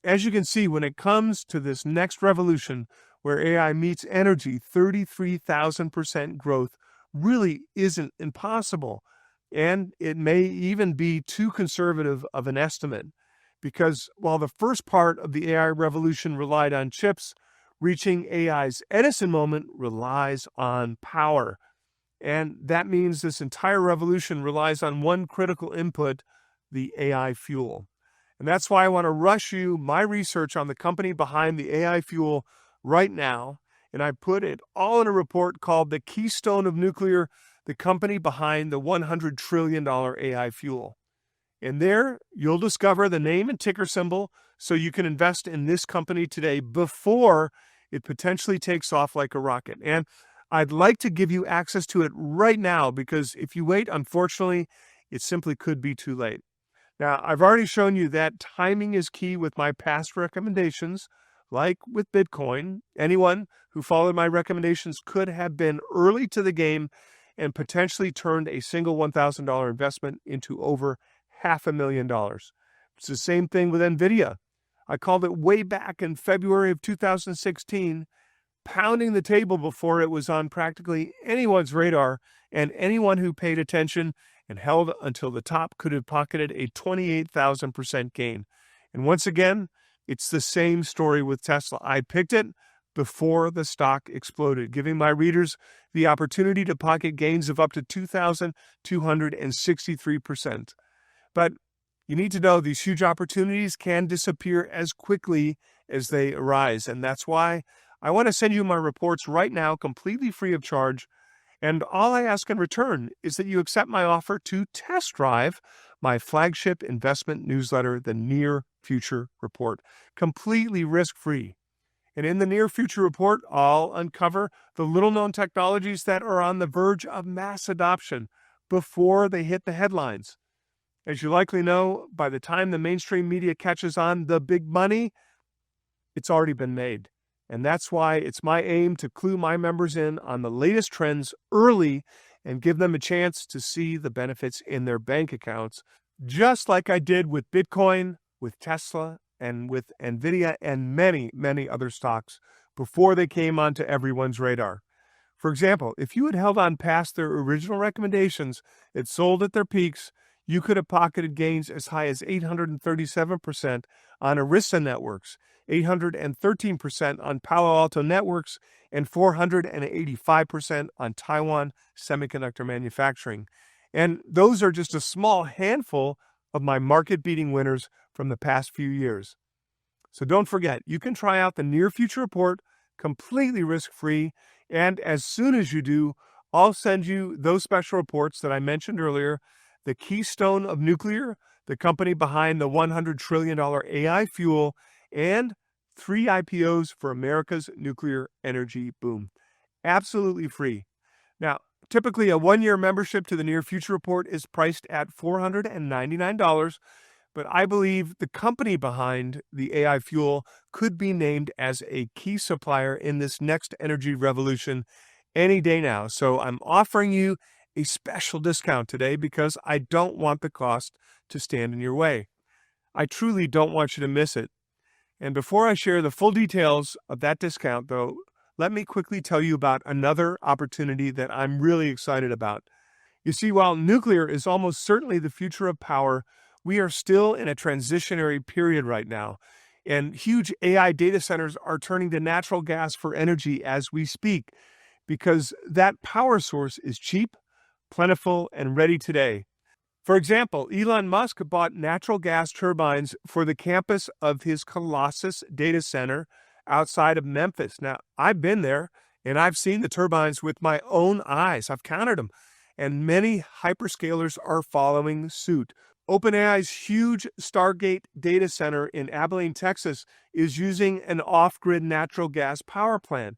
as you can see, when it comes to this next revolution where AI meets energy, 33,000% growth really isn't impossible. And it may even be too conservative of an estimate, because while the first part of the AI revolution relied on chips, reaching AI's Edison moment relies on power. And that means this entire revolution relies on one critical input, the AI fuel. And that's why I want to rush you my research on the company behind the AI fuel right now. And I put it all in a report called The Keystone of Nuclear, the company behind the $100 trillion AI fuel. And there you'll discover the name and ticker symbol so you can invest in this company today before it potentially takes off like a rocket. And I'd like to give you access to it right now, because if you wait, unfortunately, it simply could be too late. Now, I've already shown you that timing is key with my past recommendations, like with Bitcoin. Anyone who followed my recommendations could have been early to the game and potentially turned a single $1,000 investment into over $500,000. It's the same thing with NVIDIA. I called it way back in February of 2016, pounding the table before it was on practically anyone's radar, and anyone who paid attention and held until the top could have pocketed a 28,000% gain. And once again, it's the same story with Tesla. I picked it before the stock exploded, giving my readers the opportunity to pocket gains of up to 2,263%. But you need to know these huge opportunities can disappear as quickly as they arise. And that's why I want to send you my reports right now, completely free of charge. And all I ask in return is that you accept my offer to test drive my flagship investment newsletter, the Near Future Report, completely risk-free. And in the Near Future Report, I'll uncover the little-known technologies that are on the verge of mass adoption before they hit the headlines. As you likely know, by the time the mainstream media catches on the big money, it's already been made. And that's why it's my aim to clue my members in on the latest trends early and give them a chance to see the benefits in their bank accounts, just like I did with Bitcoin, with Tesla, and with NVIDIA and many, many other stocks before they came onto everyone's radar. For example, if you had held on past their original recommendations that sold at their peaks, you could have pocketed gains as high as 837% on Arista Networks, 813% on Palo Alto Networks, and 485% on Taiwan Semiconductor Manufacturing. And those are just a small handful of my market-beating winners from the past few years. So don't forget, you can try out the Near Future Report completely risk-free, and as soon as you do, I'll send you those special reports that I mentioned earlier, the Keystone of Nuclear, the company behind the $100 trillion AI fuel, and 3 IPOs for America's nuclear energy boom. Absolutely free. Now, typically a 1-year membership to the Near Future Report is priced at $499, but I believe the company behind the AI fuel could be named as a key supplier in this next energy revolution any day now. So I'm offering you a special discount today because I don't want the cost to stand in your way. I truly don't want you to miss it. And before I share the full details of that discount, though, let me quickly tell you about another opportunity that I'm really excited about. You see, while nuclear is almost certainly the future of power, we are still in a transitionary period right now, and huge AI data centers are turning to natural gas for energy as we speak, because that power source is cheap, plentiful, and ready today. For example, Elon Musk bought natural gas turbines for the campus of his Colossus data center outside of Memphis. Now, I've been there, and I've seen the turbines with my own eyes. I've counted them, and many hyperscalers are following suit. OpenAI's huge Stargate data center in Abilene, Texas, is using an off-grid natural gas power plant.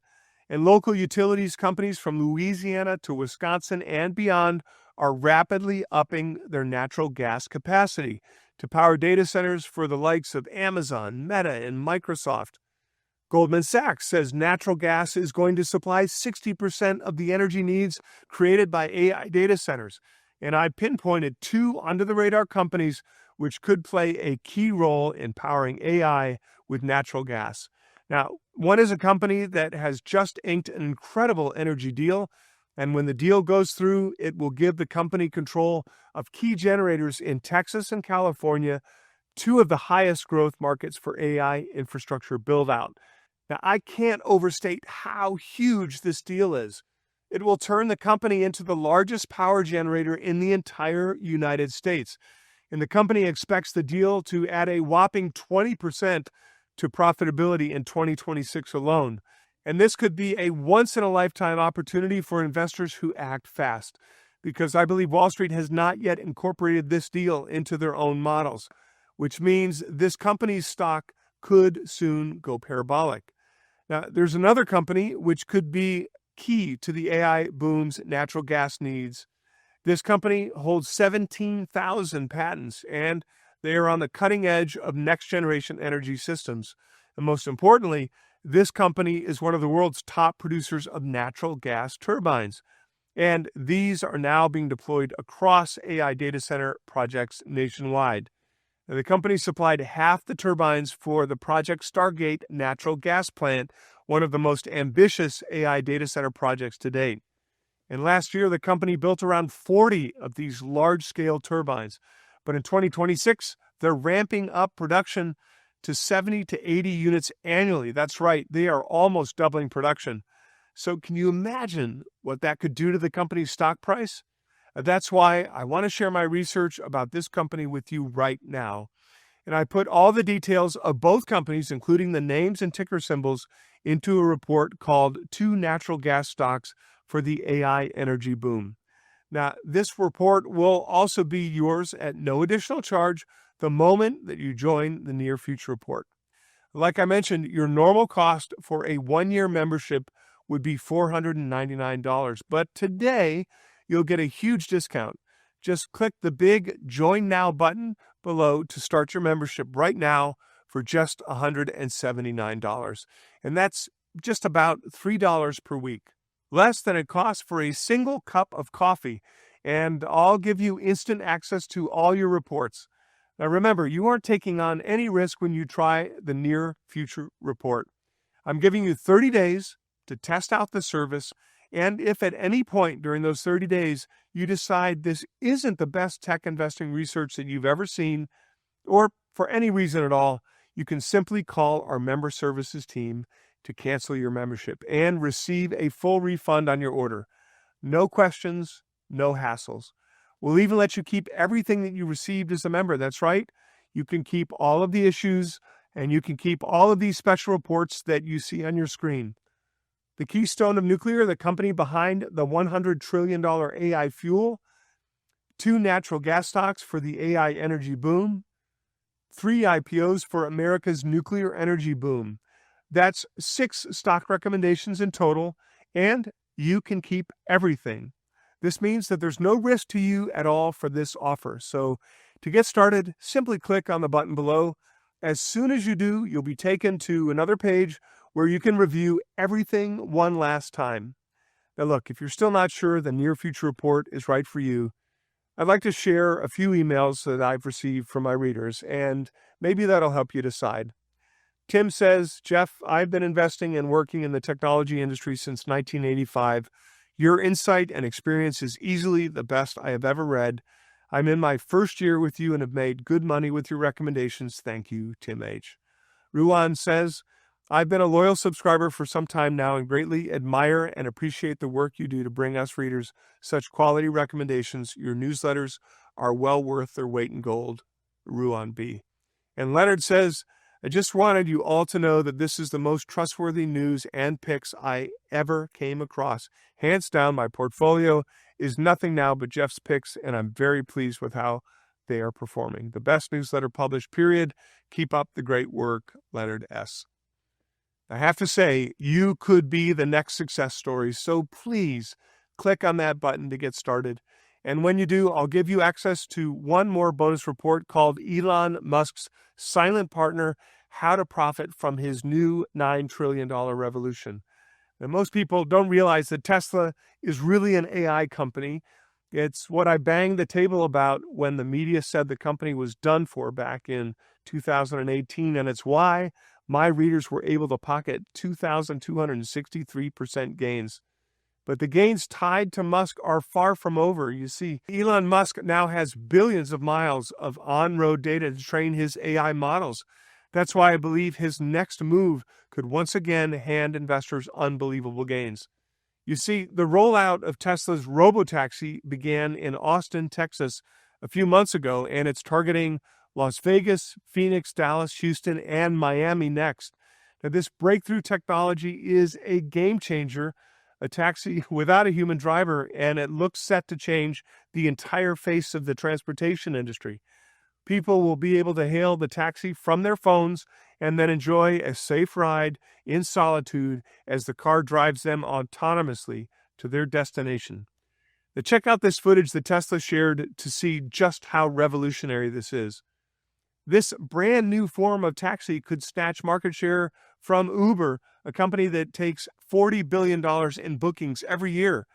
And local utilities companies from Louisiana to Wisconsin and beyond are rapidly upping their natural gas capacity to power data centers for the likes of Amazon, Meta, and Microsoft. Goldman Sachs says natural gas is going to supply 60% of the energy needs created by AI data centers. And I pinpointed 2 under-the-radar companies which could play a key role in powering AI with natural gas. Now, one is a company that has just inked an incredible energy deal, and when the deal goes through, it will give the company control of key generators in Texas and California, two of the highest growth markets for AI infrastructure build-out. Now, I can't overstate how huge this deal is. It will turn the company into the largest power generator in the entire United States, and the company expects the deal to add a whopping 20% to profitability in 2026 alone. And this could be a once-in-a-lifetime opportunity for investors who act fast, because I believe Wall Street has not yet incorporated this deal into their own models, which means this company's stock could soon go parabolic. Now, there's another company which could be key to the AI boom's natural gas needs. This company holds 17,000 patents, and they are on the cutting edge of next-generation energy systems. And most importantly, this company is one of the world's top producers of natural gas turbines. And these are now being deployed across AI data center projects nationwide. Now, the company supplied half the turbines for the Project Stargate natural gas plant, one of the most ambitious AI data center projects to date. And last year, the company built around 40 of these large-scale turbines. But in 2026, they're ramping up production to 70 to 80 units annually. That's right, they are almost doubling production. So can you imagine what that could do to the company's stock price? That's why I want to share my research about this company with you right now. And I put all the details of both companies, including the names and ticker symbols, into a report called 2 Natural Gas Stocks for the AI Energy Boom. Now, this report will also be yours at no additional charge the moment that you join the Near Future Report. Like I mentioned, your normal cost for a 1-year membership would be $499, but today you'll get a huge discount. Just click the big Join Now button below to start your membership right now for just $179. And that's just about $3 per week, less than it costs for a single cup of coffee. And I'll give you instant access to all your reports. Now remember, you aren't taking on any risk when you try the Near Future Report. I'm giving you 30 days to test out the service, and if at any point during those 30 days you decide this isn't the best tech investing research that you've ever seen, or for any reason at all, you can simply call our member services team to cancel your membership and receive a full refund on your order. No questions, no hassles. We'll even let you keep everything that you received as a member. That's right. You can keep all of the issues, and you can keep all of these special reports that you see on your screen. The keystone of nuclear, the company behind the $100 trillion AI fuel, 2 natural gas stocks for the AI energy boom, 3 IPOs for America's nuclear energy boom. That's 6 stock recommendations in total, and you can keep everything. This means that there's no risk to you at all for this offer. So to get started, simply click on the button below. As soon as you do, you'll be taken to another page where you can review everything one last time. Now look, if you're still not sure the Near Future Report is right for you, I'd like to share a few emails that I've received from my readers, and maybe that'll help you decide. Tim says, Jeff, I've been investing and working in the technology industry since 1985. Your insight and experience is easily the best I have ever read. I'm in my first year with you and have made good money with your recommendations. Thank you, Tim H. Ruan says, I've been a loyal subscriber for some time now and greatly admire and appreciate the work you do to bring us readers such quality recommendations. Your newsletters are well worth their weight in gold. Ruan B. And Leonard says, I just wanted you all to know that this is the most trustworthy news and picks I ever came across. Hands down, my portfolio is nothing now but Jeff's picks, and I'm very pleased with how they are performing. The best newsletter published, period. Keep up the great work, Leonard S. I have to say, you could be the next success story, so please click on that button to get started. And when you do, I'll give you access to one more bonus report called Elon Musk's Silent Partner, How to Profit from His New $9 Trillion Revolution. Now, most people don't realize that Tesla is really an AI company, It's what I banged the table about when the media said the company was done for back in 2018, and it's why my readers were able to pocket 2,263% gains. But the gains tied to Musk are far from over. You see, Elon Musk now has billions of miles of on-road data to train his AI models. That's why I believe his next move could once again hand investors unbelievable gains. You see, the rollout of Tesla's robotaxi began in Austin, Texas, a few months ago, and it's targeting Las Vegas, Phoenix, Dallas, Houston, and Miami next. Now, this breakthrough technology is a game changer, a taxi without a human driver, and it looks set to change the entire face of the transportation industry. People will be able to hail the taxi from their phones and then enjoy a safe ride in solitude as the car drives them autonomously to their destination. Now, check out this footage that Tesla shared to see just how revolutionary this is. This brand new form of taxi could snatch market share from Uber, a company that takes $40 billion in bookings every year.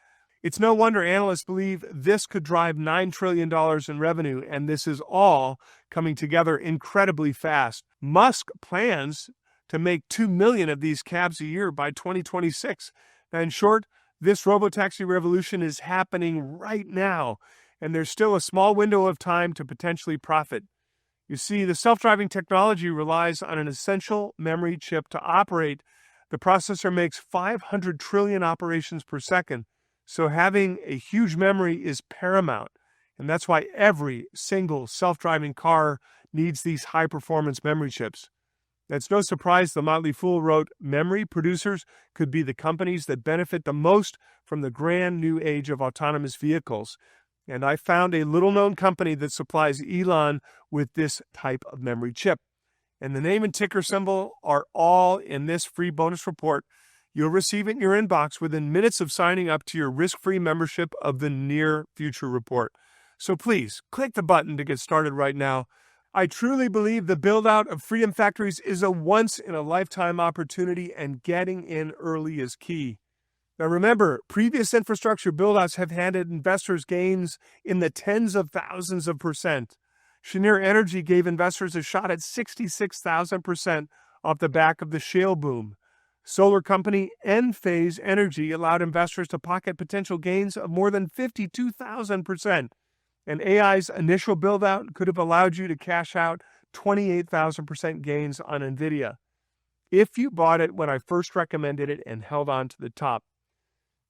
It's no wonder analysts believe this could drive $9 trillion in revenue, and this is all coming together incredibly fast. Musk plans to make 2 million of these cabs a year by 2026. Now, in short, this robotaxi revolution is happening right now, and there's still a small window of time to potentially profit. You see, the self-driving technology relies on an essential memory chip to operate. The processor makes 500 trillion operations per second. So having a huge memory is paramount, and that's why every single self-driving car needs these high-performance memory chips. It's no surprise the Motley Fool wrote, "Memory producers could be the companies that benefit the most from the grand new age of autonomous vehicles." And I found a little-known company that supplies Elon with this type of memory chip. And the name and ticker symbol are all in this free bonus report. You'll receive it in your inbox within minutes of signing up to your risk-free membership of the Near Future Report. So please, click the button to get started right now. I truly believe the build-out of Freedom Factories is a once-in-a-lifetime opportunity, and getting in early is key. Now remember, previous infrastructure build-outs have handed investors gains in the tens of thousands of percent. Cheniere Energy gave investors a shot at 66,000% off the back of the shale boom. Solar company Enphase Energy allowed investors to pocket potential gains of more than 52,000%. And AI's initial build-out could have allowed you to cash out 28,000% gains on NVIDIA if you bought it when I first recommended it and held on to the top.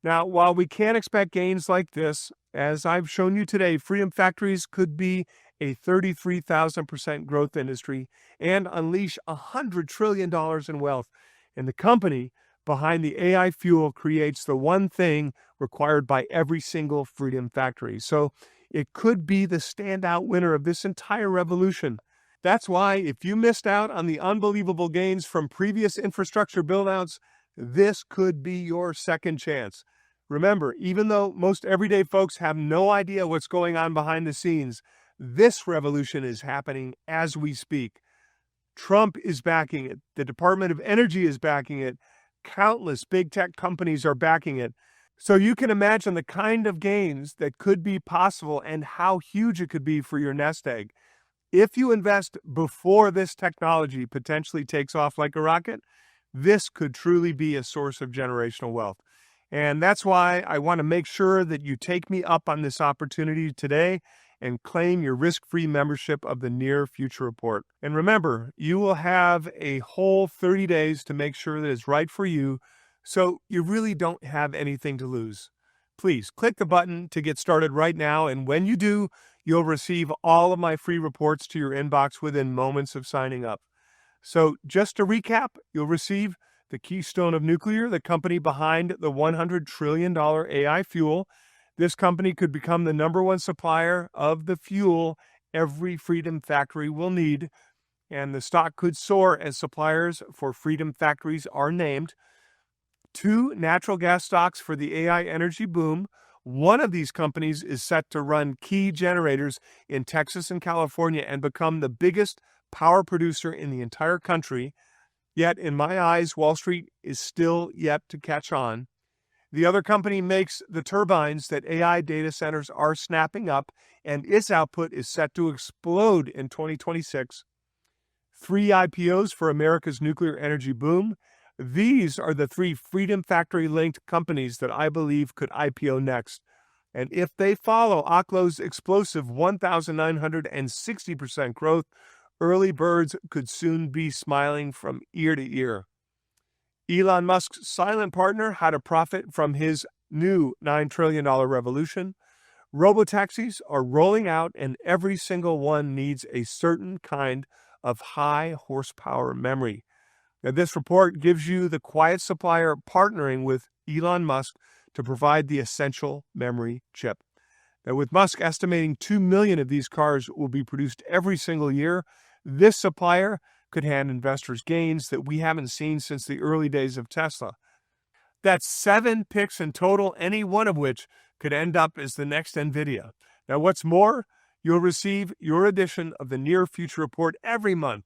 Now, while we can't expect gains like this, as I've shown you today, Freedom Factories could be a 33,000% growth industry and unleash $100 trillion in wealth. And the company behind the AI fuel creates the one thing required by every single Freedom Factory. So it could be the standout winner of this entire revolution. That's why if you missed out on the unbelievable gains from previous infrastructure buildouts, this could be your second chance. Remember, even though most everyday folks have no idea what's going on behind the scenes, this revolution is happening as we speak. Trump is backing it. The Department of Energy is backing it. Countless big tech companies are backing it. So you can imagine the kind of gains that could be possible and how huge it could be for your nest egg. If you invest before this technology potentially takes off like a rocket, this could truly be a source of generational wealth. And that's why I want to make sure that you take me up on this opportunity today and claim your risk-free membership of the Near Future Report. And remember, you will have a whole 30 days to make sure that it's right for you, so you really don't have anything to lose. Please click the button to get started right now, and when you do, you'll receive all of my free reports to your inbox within moments of signing up. So just to recap, you'll receive the Keystone of Nuclear, the company behind the $100 trillion AI fuel. This company could become the #1 supplier of the fuel every Freedom Factory will need, and the stock could soar as suppliers for Freedom Factories are named. 2 natural gas stocks for the AI energy boom. One of these companies is set to run key generators in Texas and California and become the biggest power producer in the entire country. Yet, in my eyes, Wall Street is still yet to catch on. The other company makes the turbines that AI data centers are snapping up, and its output is set to explode in 2026. 3 IPOs for America's nuclear energy boom. These are the 3 Freedom Factory-linked companies that I believe could IPO next. And if they follow Oklo's explosive 1,960% growth, early birds could soon be smiling from ear to ear. Elon Musk's silent partner had a profit from his new $9 trillion revolution. Robotaxis are rolling out, and every single one needs a certain kind of high horsepower memory. Now, this report gives you the quiet supplier partnering with Elon Musk to provide the essential memory chip. Now, with Musk estimating 2 million of these cars will be produced every single year, this supplier could hand investors gains that we haven't seen since the early days of Tesla. That's 7 picks in total, any one of which could end up as the next NVIDIA. Now, what's more, you'll receive your edition of the Near Future Report every month.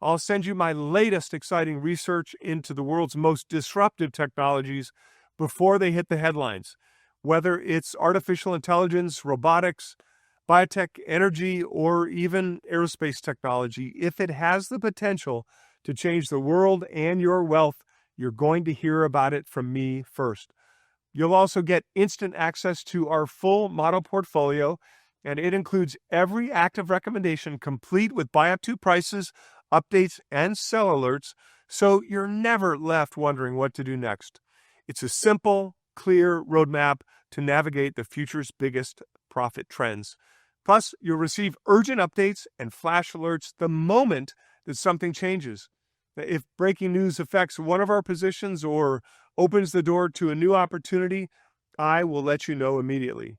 I'll send you my latest exciting research into the world's most disruptive technologies before they hit the headlines. Whether it's artificial intelligence, robotics, biotech, energy, or even aerospace technology, if it has the potential to change the world and your wealth, you're going to hear about it from me first. You'll also get instant access to our full model portfolio, and it includes every active recommendation complete with buy-up-to prices, updates, and sell alerts, so you're never left wondering what to do next. It's a simple, clear roadmap to navigate the future's biggest profit trends. Plus, you'll receive urgent updates and flash alerts the moment that something changes. If breaking news affects one of our positions or opens the door to a new opportunity, I will let you know immediately.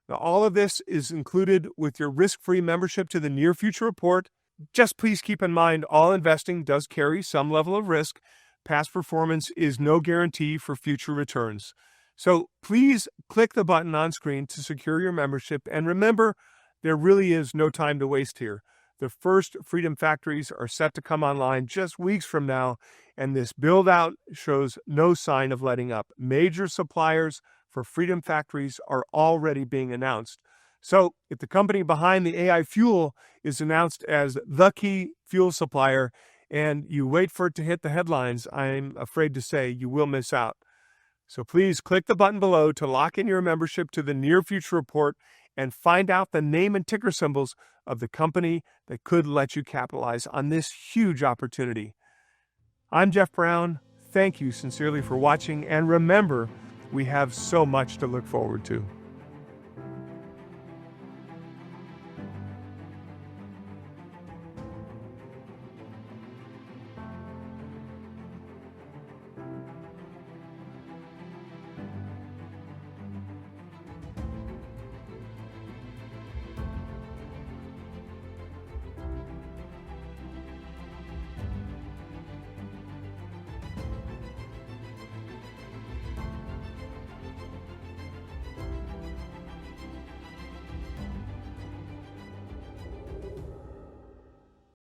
Now, all of this is included with your risk-free membership to the Near Future Report. Just please keep in mind all investing does carry some level of risk. Past performance is no guarantee for future returns. So please click the button on screen to secure your membership, and remember, there really is no time to waste here. The first Freedom Factories are set to come online just weeks from now, and this build-out shows no sign of letting up. Major suppliers for Freedom Factories are already being announced. So if the company behind the AI fuel is announced as the key fuel supplier and you wait for it to hit the headlines, I'm afraid to say you will miss out. So please click the button below to lock in your membership to the Near Future Report and find out the name and ticker symbols of the company that could let you capitalize on this huge opportunity. I'm Jeff Brown. Thank you sincerely for watching, and remember, we have so much to look forward to.